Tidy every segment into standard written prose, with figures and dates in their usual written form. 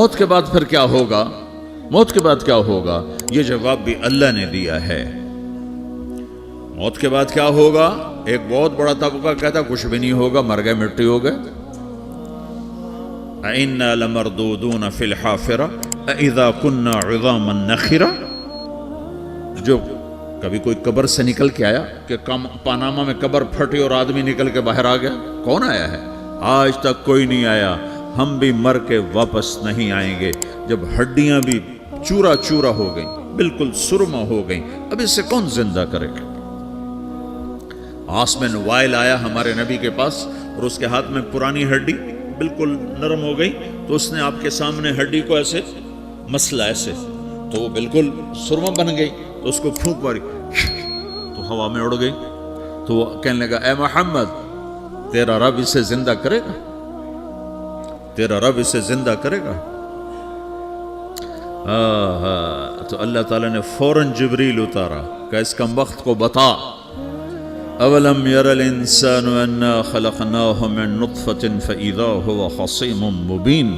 موت کے بعد پھر کیا ہوگا؟ موت کے بعد کیا ہوگا؟ یہ جواب بھی اللہ نے دیا ہے۔ موت کے بعد کیا ہوگا؟ ایک بہت بڑا طبقہ کہتا کچھ بھی نہیں ہوگا، مر گئے، مٹی ہو گئے۔ اِنَّا لَمَرْدُودُونَ فِي الْحَافِرَةِ اِذَا كُنَّا عِظَامًا نَخِرَةً۔ جو کبھی کوئی قبر سے نکل کے آیا کہ پاناما میں قبر پھٹی اور آدمی نکل کے باہر آ گیا؟ کون آیا ہے؟ آج تک کوئی نہیں آیا۔ ہم بھی مر کے واپس نہیں آئیں گے۔ جب ہڈیاں بھی چورا چورا ہو گئیں، بالکل سرما ہو گئیں، اب اس سے کون زندہ کرے گا؟ عاصم وائل آیا ہمارے نبی کے پاس اور اس کے ہاتھ میں پرانی ہڈی بالکل نرم ہو گئی، تو اس نے آپ کے سامنے ہڈی کو ایسے مسلا، ایسے تو وہ بالکل سرما بن گئی، تو اس کو پھونک ماری تو ہوا میں اڑ گئی۔ تو وہ کہنے لگا اے محمد، تیرا رب اسے زندہ کرے گا؟ تیرا رب اسے زندہ کرے گا؟ تو اللہ تعالیٰ نے فوراً جبریل اتارا کہ اس کم وقت کو بتا، اولم یر الانسان انا خلقناہ من نطفۃ فاذا هو خصیم مبین۔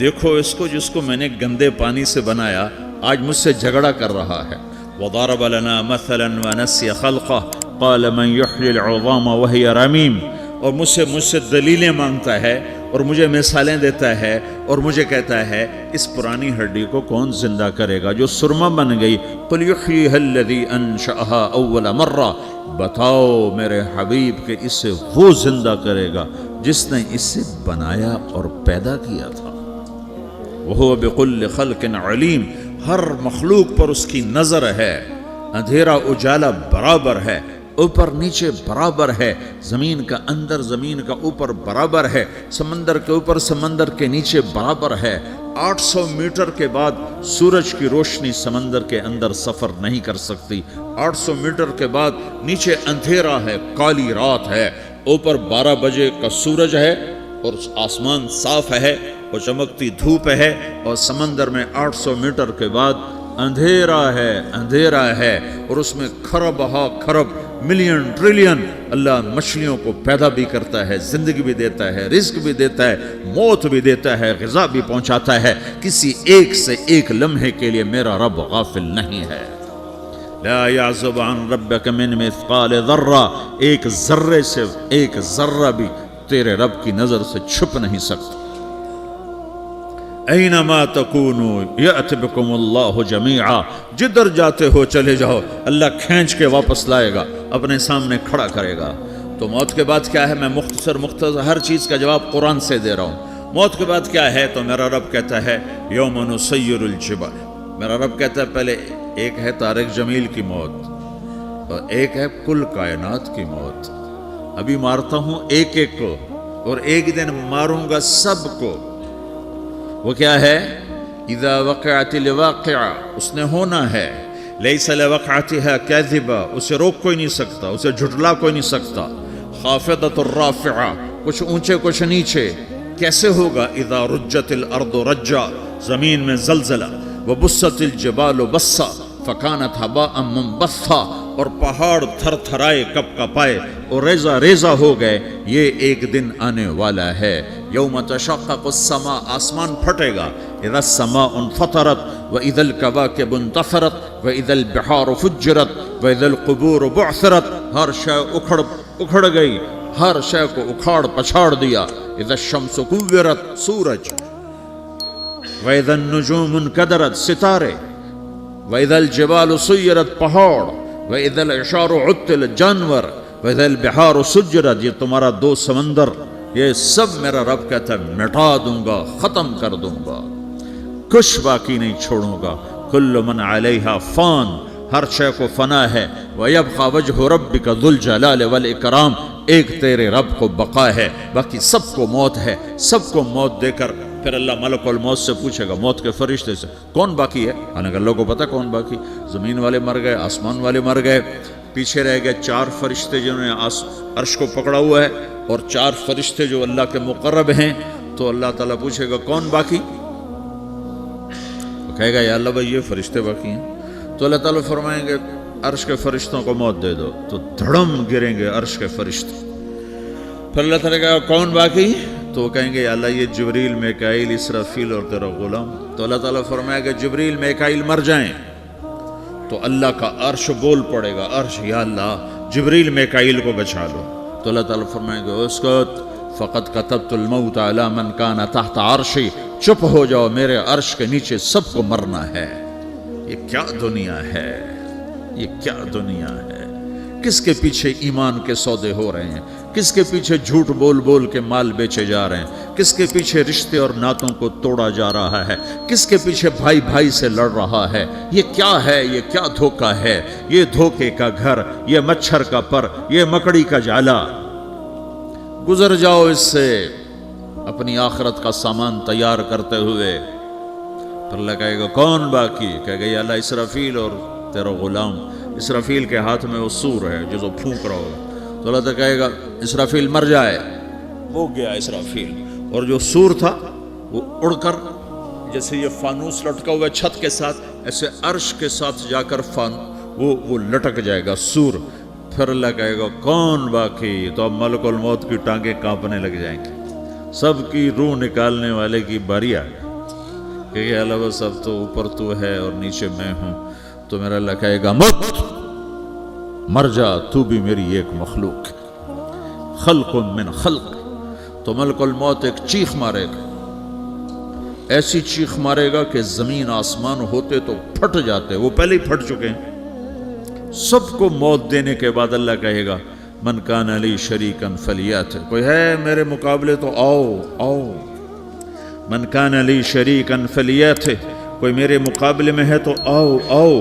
دیکھو اس کو جس کو میں نے گندے پانی سے بنایا، آج مجھ سے جھگڑا کر رہا ہے۔ وضرب لنا مثلا ونسی خلقہ قال من یحیی العظام وہی رمیم۔ اور مجھ سے دلیلیں مانگتا ہے اور مجھے مثالیں دیتا ہے اور مجھے کہتا ہے اس پرانی ہڈی کو کون زندہ کرے گا جو سرما بن گئی؟ قل یحییھا الذی انشأھا اول مرہ۔ بتاؤ میرے حبیب کہ اسے وہ زندہ کرے گا جس نے اسے بنایا اور پیدا کیا تھا۔ وہو بکل خلق علیم۔ ہر مخلوق پر اس کی نظر ہے، اندھیرا اجالا برابر ہے، اوپر نیچے برابر ہے، زمین کا اندر زمین کا اوپر برابر ہے، سمندر کے اوپر سمندر کے نیچے برابر ہے۔ 800 میٹر کے بعد سورج کی روشنی سمندر کے اندر سفر نہیں کر سکتی۔ 800 میٹر کے بعد نیچے اندھیرا ہے، کالی رات ہے، اوپر 12 بجے کا سورج ہے اور آسمان صاف ہے اور چمکتی دھوپ ہے، اور سمندر میں 800 میٹر کے بعد اندھیرا ہے اور اس میں کھرب ہا کھرب ملین ٹریلین اللہ مچھلیوں کو پیدا بھی کرتا ہے، زندگی بھی دیتا ہے، رزق بھی دیتا ہے، موت بھی دیتا ہے، غذا بھی پہنچاتا ہے۔ کسی ایک سے ایک لمحے کے لیے میرا رب غافل نہیں ہے۔ لا يعزب عن ربك من مثقال ذرہ، ایک ذرے سے ایک ذرہ بھی تیرے رب کی نظر سے چھپ نہیں سکتا۔ اینما تکونوا یأت بکم اللہ جمیعا، جدھر جاتے ہو چلے جاؤ، اللہ کھینچ کے واپس لائے گا، اپنے سامنے کھڑا کرے گا۔ تو موت کے بعد کیا ہے؟ میں مختصر ہر چیز کا جواب قرآن سے دے رہا ہوں۔ موت کے بعد کیا ہے؟ تو میرا رب کہتا ہے یوم نسیر الجبال۔ میرا رب کہتا ہے پہلے ایک ہے طارق جمیل کی موت اور ایک ہے کل کائنات کی موت۔ ابھی مارتا ہوں ایک ایک کو اور ایک دن ماروں گا سب کو۔ وہ کیا ہے؟ اذا وقعت الواقعہ، اس نے ہونا ہے۔ لیس لوقعتها کاذبہ، اسے روک کوئی نہیں سکتا، اسے جھٹلا کوئی نہیں سکتا۔ خافضۃ الرافعہ، کچھ اونچے کچھ نیچے۔ کیسے ہوگا؟ اذا رجت الارض رجا، زمین میں زلزلہ۔ وبست الجبال بسا فکانت ہباء منبثا، اور پہاڑ تھر تھرائے کپ کپائے اور ریزہ ریزہ ہو گئے۔ یہ ایک دن آنے والا ہے۔ یوم تشقق السماء، آسمان پھٹے گا۔ اذا السماء انفطرت واذا الكواكب انتثرت واذا البحار فجرت واذا القبور بعثرت، ہر شے اکھڑ گئی، ہر شے کو اکھاڑ پچھاڑ دیا۔ اذا الشمس کورت، سورج۔ واذا النجوم انکدرت، ستارے۔ واذا الجبال سیرت، پہاڑ۔ واذا العشار عطلت، جانور۔ واذا البحار سجرت، یہ تمہارا دو سمندر، یہ سب میرا رب کہتا ہے مٹا دوں گا، ختم کر دوں گا، کچھ باقی نہیں چھوڑوں گا۔ کل من علیہا فان، ہر شے کو فنا ہے۔ وَيَبْقَى وَجْهُ رَبِّكَ ذُو الْجَلَالِ وَالْإِكْرَامِ، ایک تیرے رب کو بقا ہے، باقی سب کو موت ہے۔ سب کو موت دے کر پھر اللہ ملک الموت سے پوچھے گا، موت کے فرشتے سے، کون باقی ہے؟ حالانکہ اللہ کو پتہ کون باقی۔ زمین والے مر گئے، آسمان والے مر گئے، پیچھے رہ گئے 4 فرشتے جنہوں نے عرش کو پکڑا ہوا ہے، اور 4 فرشتے جو اللہ کے مقرب ہیں۔ تو اللہ تعالیٰ پوچھے گا کون باقی؟ وہ کہے گا یا اللہ بھائی یہ فرشتے باقی ہیں۔ تو اللہ تعالیٰ فرمائیں گے عرش کے فرشتوں کو موت دے دو، تو دھڑم گریں گے عرش کے فرشتے۔ پھر اللہ تعالیٰ کہا کون باقی؟ تو وہ کہیں گے یا اللہ یہ جبریل میکائیل اسرافیل اور تیرا غلام. تو اللہ تعالیٰ فرمائے گا جبریل میکائیل مر جائیں تو اللہ کا عرش بول پڑے گا, عرش یا اللہ جبریل میکائیل کو بچا لو. تو اللہ تعالیٰ فرمائے گا اسکت فقط کتبت الموت علی من کان تحت عرشی, چپ ہو جاؤ میرے عرش کے نیچے سب کو مرنا ہے. یہ کیا دنیا ہے, یہ کیا دنیا ہے. کس کے پیچھے ایمان کے سودے ہو رہے ہیں, کس کے پیچھے جھوٹ بول بول کے مال بیچے جا رہے ہیں, کس کے پیچھے رشتے اور ناتوں کو توڑا جا رہا ہے, کس کے پیچھے بھائی بھائی سے لڑ رہا ہے. یہ کیا ہے, یہ کیا دھوکہ ہے, یہ دھوکے کا گھر, یہ مچھر کا پر, یہ مکڑی کا جالا. گزر جاؤ اس سے اپنی آخرت کا سامان تیار کرتے ہوئے. پھر اللہ کہے گا کون باقی, کہے گا یا اللہ اسرافیل اور تیرا غلام. اسرافیل کے ہاتھ میں وہ سور ہے جو پھونک رہا ہو. تو اللہ تعالیٰ کہے گا اسرافیل مر جائے, وہ گیا اسرافیل, اور جو سور تھا وہ اڑ کر جیسے یہ فانوس لٹکا ہوا چھت کے ساتھ ایسے عرش کے ساتھ جا کر وہ لٹک جائے گا سور. پھر اللہ کہے گا کون باقی, تو اب ملک الموت کی ٹانگیں کانپنے لگ جائیں گی. سب کی روح نکالنے والے کی باری آ گئی کہ اللہ وہ سب تو اوپر تو ہے اور نیچے میں ہوں. تو میرا اللہ کہے گا مت, مر جا, تو بھی میری ایک مخلوق, خلق من خلق. تو ملک الموت ایک چیخ مارے گا, ایسی چیخ مارے گا کہ زمین آسمان ہوتے تو پھٹ جاتے, وہ پہلے ہی پھٹ چکے ہیں. سب کو موت دینے کے بعد اللہ کہے گا من کان لی شریکن فلیات, کوئی ہے میرے مقابلے تو آؤ آؤ. من کان لی شریکن فلیات, کوئی میرے مقابلے میں ہے تو آؤ آؤ.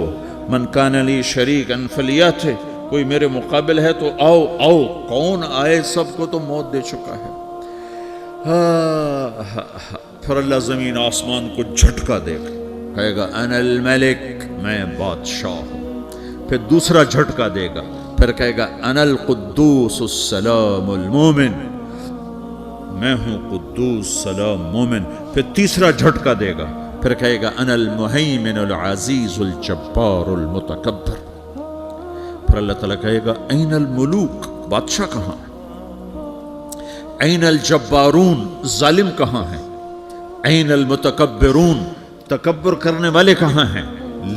من کان لی شریکن فلیات, کوئی میرے مقابل ہے تو آؤ آؤ. کون آئے, سب کو تو موت دے چکا ہے. پھر اللہ زمین آسمان کو جھٹکا دے گا, کہے گا انا الملک, میں بادشاہ ہوں. پھر دوسرا جھٹکا دے گا, پھر کہے گا انا القدوس السلام المومن, میں ہوں قدوس سلام مومن. پھر تیسرا جھٹکا دے گا, پھر کہے گا انا المہیمن العزیز الجبار المتکبر. پھر اللہ تعالیٰ کہے گا این الملوک, بادشاہ کہاں ہے؟ این الجبارون, ظالم کہاں ہیں؟ این المتکبرون, تکبر کرنے والے کہاں ہیں؟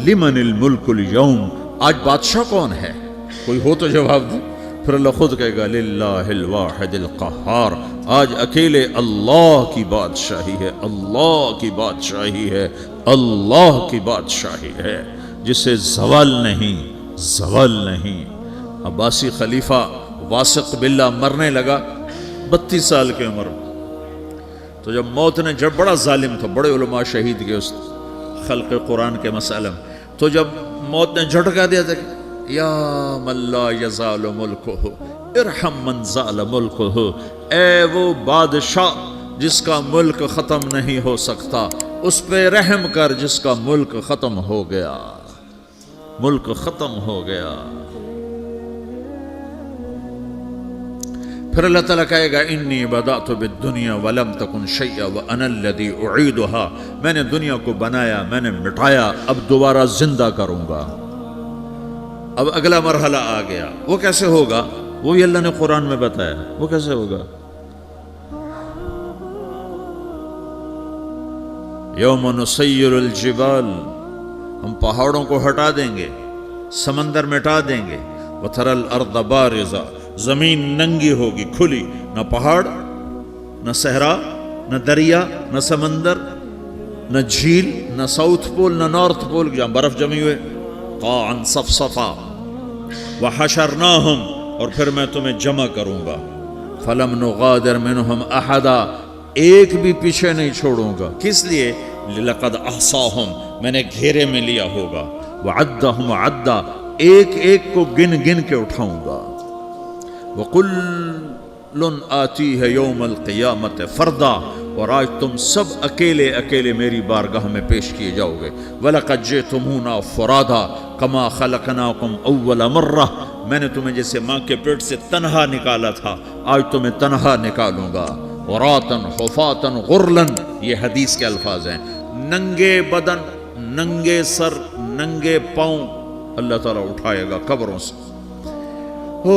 لمن الملک اليوم, آج بادشاہ کون ہے؟ کوئی ہو تو جواب دے. پھر اللہ خود کہے گا للہ الواحد القہار, آج اکیلے اللہ کی بادشاہی ہے, اللہ کی بادشاہی ہے, اللہ کی بادشاہی ہے, جسے زوال نہیں, زوال نہیں. عباسی خلیفہ واثق باللہ مرنے لگا 32 سال کی عمر. تو جب موت نے, جب بڑا ظالم تھا, بڑے علماء شہید کے اس خلق قرآن کے مسئلہ میں, تو جب موت نے جھٹکا دیا تھا یا من لا یزال ملکہ ارحم من زال ملکہ, اے وہ بادشاہ جس کا ملک ختم نہیں ہو سکتا, اس پہ رحم کر جس کا ملک ختم ہو گیا, ملک ختم ہو گیا. پھر اللہ تعالیٰ کہے گا انی بدأت بالدنیا ولم تکن شیئا وانا الذی اعیدہا, میں نے دنیا کو بنایا, میں نے مٹایا, اب دوبارہ زندہ کروں گا. اب اگلا مرحلہ آ گیا, وہ کیسے ہوگا؟ وہ بھی اللہ نے قرآن میں بتایا. وہ کیسے ہوگا؟ یوم نسیر الجبال, ہم پہاڑوں کو ہٹا دیں گے, سمندر مٹا دیں گے. وتری الارض بارزہ, زمین ننگی ہوگی, کھلی, نہ پہاڑ, نہ صحرا, نہ دریا, نہ سمندر, نہ جھیل, نہ ساؤتھ پول, نہ نارتھ پول جہاں برف جمی ہوئے. قاعا صفصفا وحشرناہم, اور پھر میں تمہیں جمع کروں گا. فلم نغادر منہم احدا, ایک بھی پیچھے نہیں چھوڑوں گا. کس لیے؟ لقد احصاہم, میں نے گھیرے میں لیا ہوگا. وعدہم عدا, ایک ایک کو گن گن کے اٹھاؤں گا. وَقُلٌ آتِيهَ يَوْمَ الْقِيَامَةِ فَرْدًا, اور آج تم سب اکیلے اکیلے میری بارگاہ میں پیش کیے جاؤ گے. وَلَقَدْ جِئْتُمُونَا فُرَادًا كَمَا خَلَقْنَاكُمْ أَوَّلَ مَرَّةٍ, میں نے تمہیں جیسے ماں کے پیٹ سے تنہا نکالا تھا, آج تمہیں تنہا نکالوں گا. عُرَاةً حُفَاةً غُرْلًا, یہ حدیث کے الفاظ ہیں. ننگے بدن, ننگے سر, ننگے پاؤں اللہ تعالیٰ اٹھائے گا قبروں سے. ہو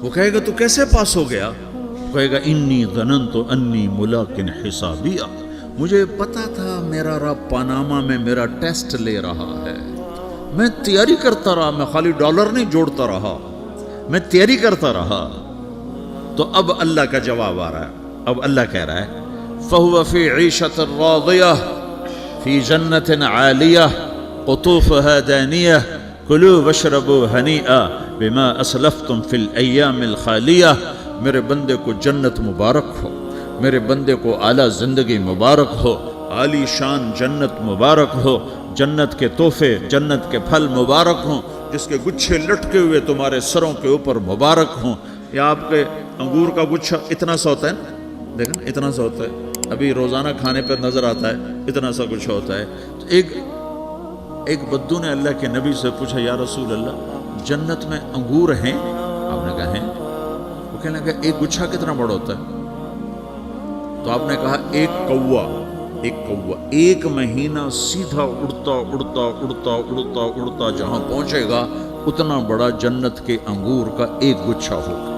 وہ کہے گا تو کیسے پاس ہو گیا؟ وہ کہے گا انی ظننت انی ملاقن حسابیہ، مجھے پتا تھا میرا رب پاناما میں میرا ٹیسٹ لے رہا ہے، میں تیاری کرتا رہا، میں خالی ڈالر نہیں جوڑتا رہا، میں تیاری کرتا رہا۔ تو اب اللہ کا جواب آ رہا ہے، اب اللہ کہہ رہا ہے فَهُوَ فِي عِيشَةٍ رَاضِيَةٍ فِي جَنَّةٍ عَالِيَةٍ قُطُوفُهَا دَانِيَةٌ كُلُوا وَاشْرَبُوا هَنِيئًا بِمَا أَسْلَفْتُمْ فِي الْأَيَّامِ الْخَالِيَةِ، میرے بندے کو جنت مبارک ہو، میرے بندے کو اعلیٰ زندگی مبارک ہو، عالی شان جنت مبارک ہو، جنت کے تحفے، جنت کے پھل مبارک ہوں، جس کے گچھے لٹکے ہوئے تمہارے سروں کے اوپر مبارک ہوں۔ یا آپ کے انگور کا گچھا اتنا سا ہوتا ہے نا، دیکھیں نا اتنا سا ہوتا ہے، ابھی روزانہ کھانے پر نظر آتا ہے، اتنا سا گچھا ہوتا ہے۔ تو ایک بدو نے اللہ کے نبی سے پوچھا یا رسول اللہ جنت میں انگور ہیں؟ آپ نے کہا ہیں۔ وہ کہنے لگا ایک گچھا کتنا بڑا ہوتا ہے؟ تو آپ نے کہا ایک کوا ایک مہینہ سیدھا اڑتا اڑتا اڑتا اڑتا اڑتا جہاں پہنچے گا اتنا بڑا جنت کے انگور کا ایک گچھا ہوگا۔